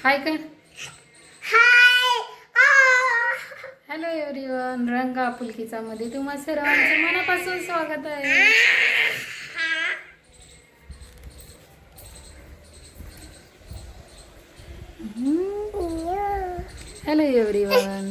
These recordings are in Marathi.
हाय कर. हाय. हॅलो एव्हरीवन, रंग आपुलकीचा मध्ये तुम्हा सर्वांचं मनापासून स्वागत आहे. Hello everyone.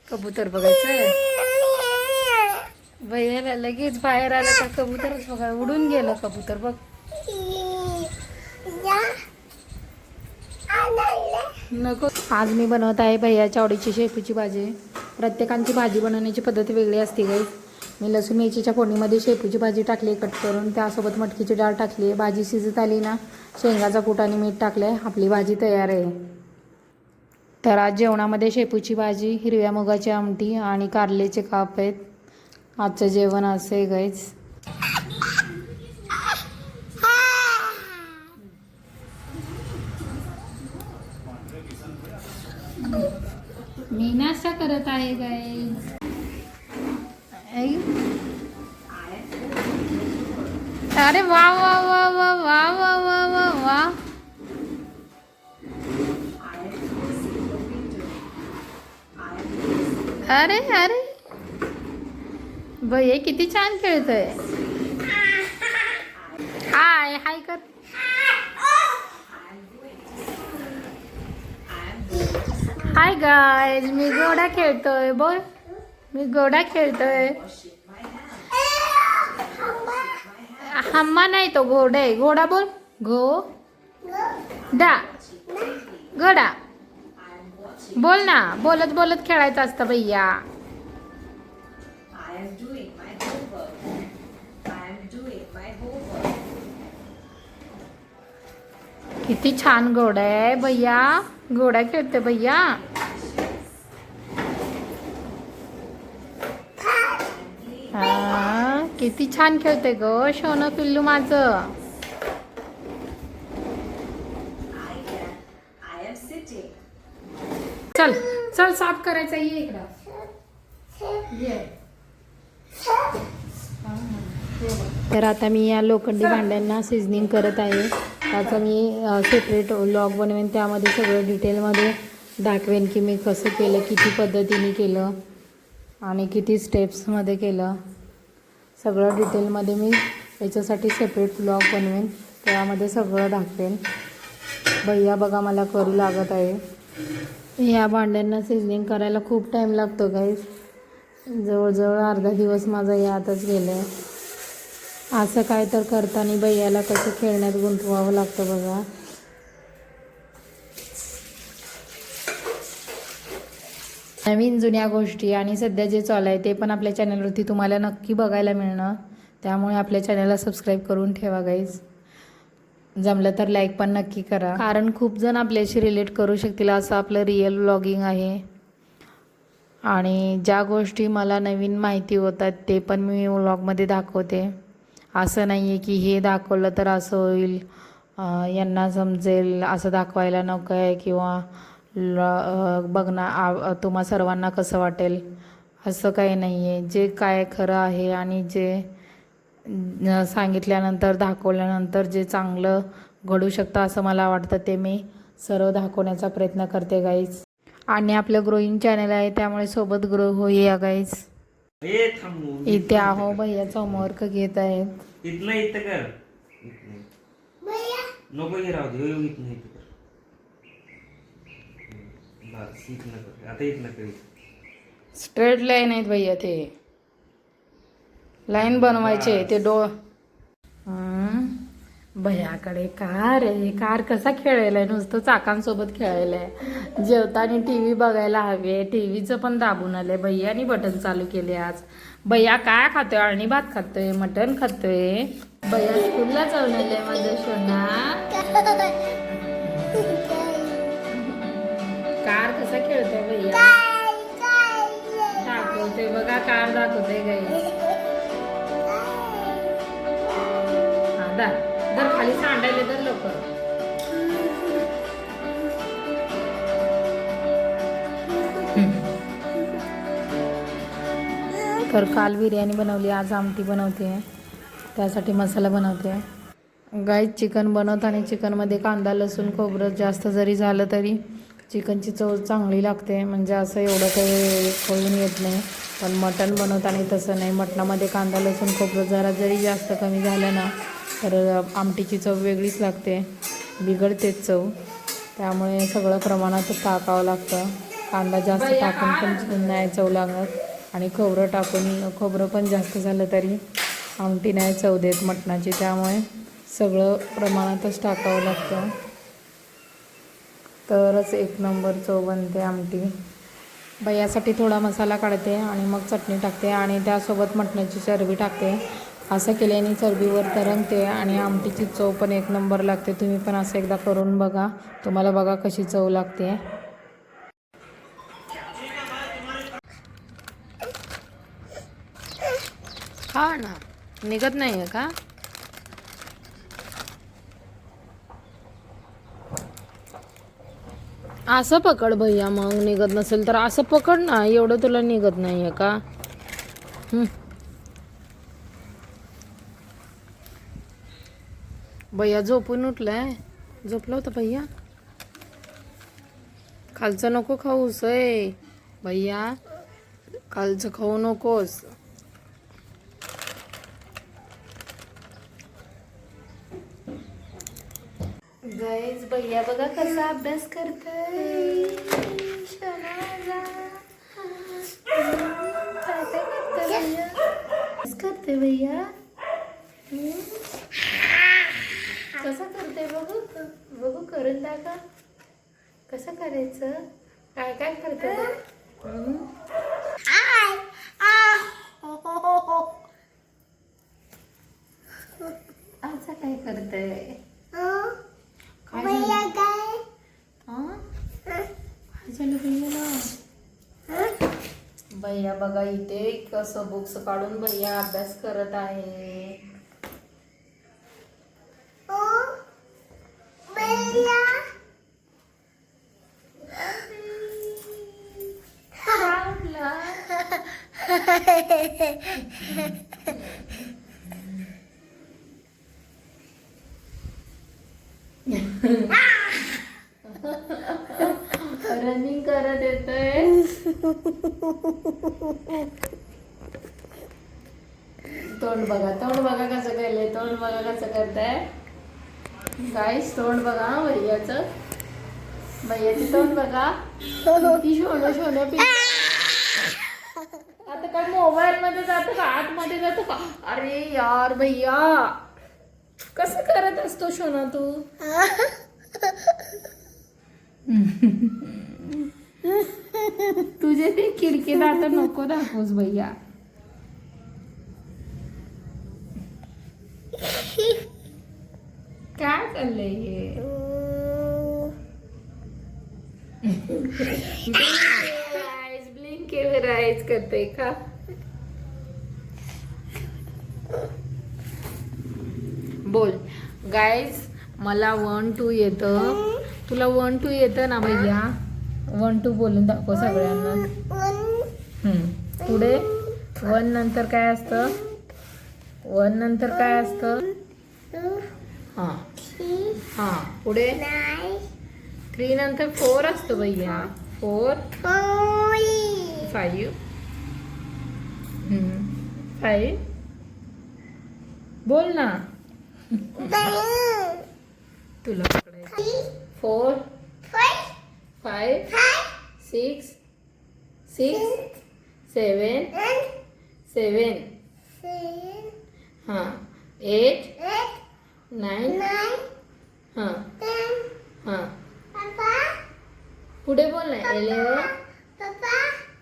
कबूतर बघायचं भैयाला लगेच बाहेर आलं का कबूतरच बघा उडून गेलं कबूतर बघ. नको. आज मी बनवत आहे भैयाच्या आवडीची शेपूची भाजी. प्रत्येकांची भाजी बनवण्याची पद्धत वेगळी असते गाईस. मी लसूण मिरचीच्या फोडणीमध्ये शेपूची भाजी टाकली कट करून, त्यासोबत मटकीची डाळ टाकली. भाजी शिजत आली ना, शेंगाचा कूट आणि मीठ टाकलं, आपली भाजी तयार आहे. तर आज जेवणामध्ये शेपूची भाजी, हिरव्या मुगाची आमटी आणि कारल्याचे काप आहेत. आजचं जेवण असं आहे गाईस. मी नाश्ता करत आहे गाईस. अरे वा वा वा वा वा वा वा वा वा. अरे अरे भैया किती छान खेळतोय. हाय हाय कर. हाय गाईज, मी घोडा खेळतोय. बोल, मी घोडा खेळतोय. हम्मा नाही, तो घोडा आहे. घोडा बोल. डा घोडा बोल ना. बोलत बोलत खेळायचं असतं भैया. किती छान घोडा आहे भैया. घोडा खेळतोय भैया. किती छान खेळते ग सोनं पिल्लू माझं. चल चल साफ करायचं. ये इकडं ये. तर आता मी या लोखंडी भांड्यांना सिझनिंग करत आहे. त्याचा मी सेपरेट व्लॉग बनवेन, त्यामध्ये सगळं डिटेलमध्ये दाखवेन की मी कसं केलं, किती पद्धतीने केलं आणि किती स्टेप्समध्ये केलं. सगळं डिटेलमध्ये मी याच्यासाठी सेपरेट व्लॉग बनवेन, त्यामध्ये सगळं दाखवेन. भैया बघा मला करू लागत आहे. या भांड्यांना सिझनिंग करायला खूप टाईम लागतो गाईस. जवळजवळ अर्धा दिवस माझा यातच गेला आहे. असं काय तर करताना भैयाला कसं खेळण्यात गुंतवावं लागतं बघा. नवीन जुन्या गोष्टी आणि सध्या जे चालू आहे ते पण आपल्या चॅनलवरती तुम्हाला नक्की बघायला मिळणार. त्यामुळे आपल्या चॅनलला सबस्क्राईब करून ठेवा गाईज. जमलं तर लाईक पण नक्की करा, कारण खूप जण आपल्याशी रिलेट करू शकतील असं आपलं रिअल व्लॉगिंग आहे. आणि ज्या गोष्टी मला नवीन माहिती होतात ते पण मी व्लॉगमध्ये दाखवते. असं नाही आहे की हे दाखवलं तर असं होईल, यांना समजेल असं दाखवायला नको आहे, किंवा बघणार तुम्हा सर्वांना कसं वाटेल असं काही नाही आहे. जे काय खरं आहे आणि जे सांगितल्यानंतर दाखवल्यानंतर जे चांगलं घडू शकतं असं मला वाटतं ते मी सर्व दाखवण्याचा प्रयत्न करते गाईज. आणि आपलं ग्रोईंग चॅनल आहे त्यामुळे सोबत ग्रो होऊया गाईज. इथे आहो भैयाचा होमवर्क घेत आहेत. स्ट्रेट लाईन आहेत भैया, ते लाईन बनवायचे ते भैयाकडे कार आहे. कार कसा खेळायला आहे, नुसतं चाकांसोबत खेळायला आहे. जेवताना टी व्ही बघायला हवे. टी व्हीचं पण दाबून आलंय. भैयानी बटन चालू केले आज. भैया काय खातोय? अळणी भात खातोय, मटण खातोय. भैया स्कूलला जाऊन आले माझं सोना. कार कसा खेळतोय भैया. दाखवते बघा, कार दाखवते गाई. दर खाली सांडायले तर लवकर. तर काल बिर्याणी बनवली, आज आमटी बनवते, त्यासाठी मसाला बनवते. गाईच चिकन बनवताना चिकनमध्ये कांदा लसूण खोबरं जास्त जरी झालं तरी चिकनची चव चांगली लागते, म्हणजे असं एवढं काही कळून येत नाही. पण मटण बनवताना तसं नाही. मटणामध्ये कांदा लसूण खोबरं जरा जरी जास्त कमी झालं ना तर आमटीची चव वेगळीच लागते, बिघडतेच चव. त्यामुळे सगळं प्रमाणात टाकावं लागतं. कांदा जास्त टाकून पण नाही चव लागत आणि खोबरं पण जास्त झालं तरी आमटी नाही चव देत मटणाची. त्यामुळे सगळं प्रमाणातच टाकावं लागतं, तरच एक नंबर चव बनते आमटी. यासाठी थोडा मसाला काढते आणि मग चटणी टाकते आणि त्यासोबत मटणाची चरबी टाकते. असं केल्याने चरबीवर तरंगते आणि आमटीची चव पण एक नंबर लागते. तुम्ही पण असं एकदा करून बघा, तुम्हाला बघा कशी चव लागते. हा ना, निघत नाही आहे का? असं पकड भैया, मग निघत नसेल तर असं पकड ना. एवढं तुला निघत नाही आहे का? भैया झोपून उठलाय. झोपला होता भैया? खालचं नको खाऊस आहे भैया, खालचं खाऊ नकोस. गाईज भैया बघा कसा अभ्यास करतोय. करते भैया, कसं करते बघू बघू, करून दाखवा कसं करायचं. काय काय करते असं काय करते? काय झालं भैयाला? भैया बघा इथे कसं बुक्स काढून भैया अभ्यास करत आहे. रनिंग करत येतोय. तोंड बघा कसं केलंय. तोंड बघा कसं करताय गाईस. तोंड बघा भैयाचं, भैयाची तोंड बघा किती शोनं पिंड. आता काय मोबाईल मध्ये जातो का, आतमध्ये जातो का? अरे यार भैया, कसं करत असतो शोना तू? तुझे ते खिडकी दात नको दाखवूस भैया. काय चाललंय हे? ब्लिंक करते का? बोल गाईज, मला 1 2 येतं. तुला 1 2 येतं ना भैया? 1 2 बोलून दाखव सगळ्यांना. पुढे 1 नंतर काय असतं? 1 नंतर काय असतं? हा पुढे 3 नंतर 4 असतो भैया. 4 5 5 बोल ना. तुला पकडायचं. 4 5 6 7 हां 8 9 हां पुढे बोल ना. 11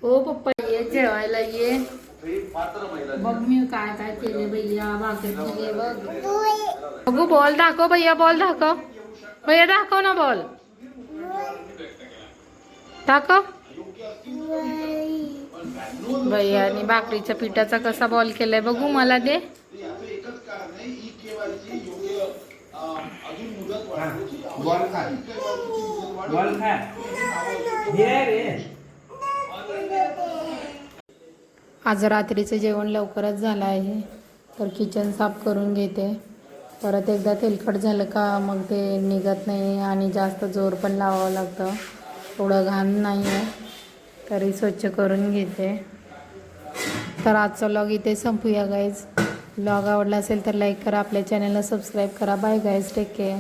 हो पप्पा ये जेवायला ये. बघ मी काय काय केले भैया. भाकरी केली बघ. बघू बॉल दाखव भैया. बॉल दाखव भैया. दाखव ना बॉल. दाखव भैया. आणि भाकरीच्या पिठाचा कसा बॉल केलाय बघू मला दे. आज रात्रीचं जेवण लवकरच झालं आहे, तर किचन साफ करून घेते. परत एकदा तेलकट झालं का मग ते निघत नाही आणि जास्त जोर पण लावावं लागतं. थोडं घाण नाही आहे तरी स्वच्छ करून घेते. तर आजचा व्लॉग इथे संपूया गाईज. व्लॉग आवडला असेल तर लाईक करा, आपल्या चॅनलला सबस्क्राईब करा. Bye guys, take care.